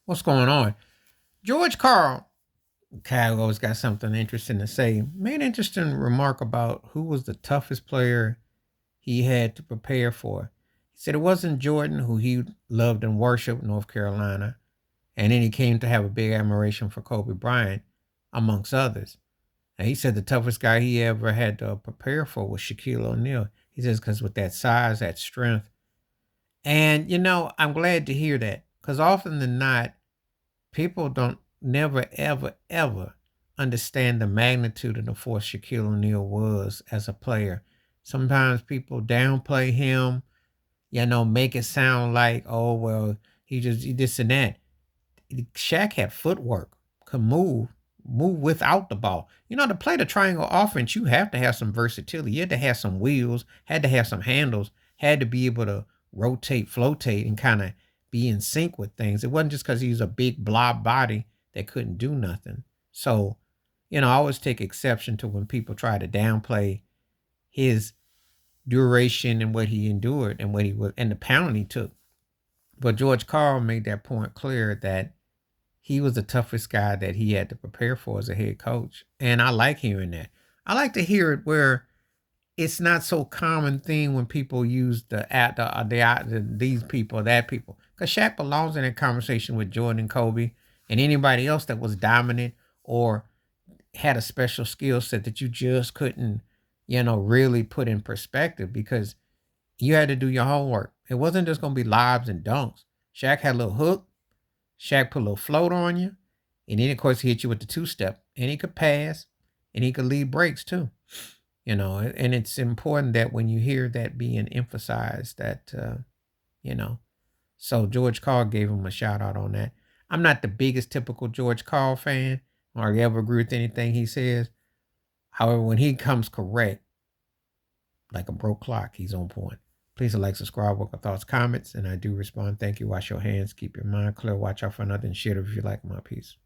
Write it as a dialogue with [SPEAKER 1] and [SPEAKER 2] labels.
[SPEAKER 1] What's going on? George Carl, Kyle always got something interesting to say. Made an interesting remark about who was the toughest player he had to prepare for. He said it wasn't Jordan, who he loved and worshiped, North Carolina, and then he came to have a big admiration for Kobe Bryant, amongst others. And he said the toughest guy he ever had to prepare for was Shaquille O'Neal. He says because with that size, that strength, and I'm glad to hear that because often than not, people don't never ever ever understand the magnitude of the force Shaquille O'Neal was as a player. Sometimes people downplay him, make it sound like, oh well, he this and that. Shaq had footwork, could move without the ball. To play the triangle offense, you have to have some versatility. You had to have some wheels, had to have some handles, had to be able to rotate, flotate, and kind of be in sync with things. It wasn't just because he was a big blob body that couldn't do nothing. So, I always take exception to when people try to downplay his duration and what he endured and what he was and the pounding he took. But George Carl made that point clear that he was the toughest guy that he had to prepare for as a head coach. And I like hearing that. I like to hear it where it's not so common thing when people use these people, that people. Because Shaq belongs in that conversation with Jordan and Kobe and anybody else that was dominant or had a special skill set that you just couldn't, really put in perspective because you had to do your homework. It wasn't just going to be lobs and dunks. Shaq had a little hook. Shaq put a little float on you. And then, of course, he hit you with the two step. And he could pass and he could lead breaks too. And it's important that when you hear that being emphasized, that, you know, so George Carl gave him a shout out on that. I'm not the biggest typical George Carl fan or ever agree with anything he says. However, when he comes correct, like a broke clock, he's on point. Please like, subscribe, work with thoughts, comments, and I do respond. Thank you. Wash your hands, keep your mind clear, watch out for nothing, share it if you like my piece.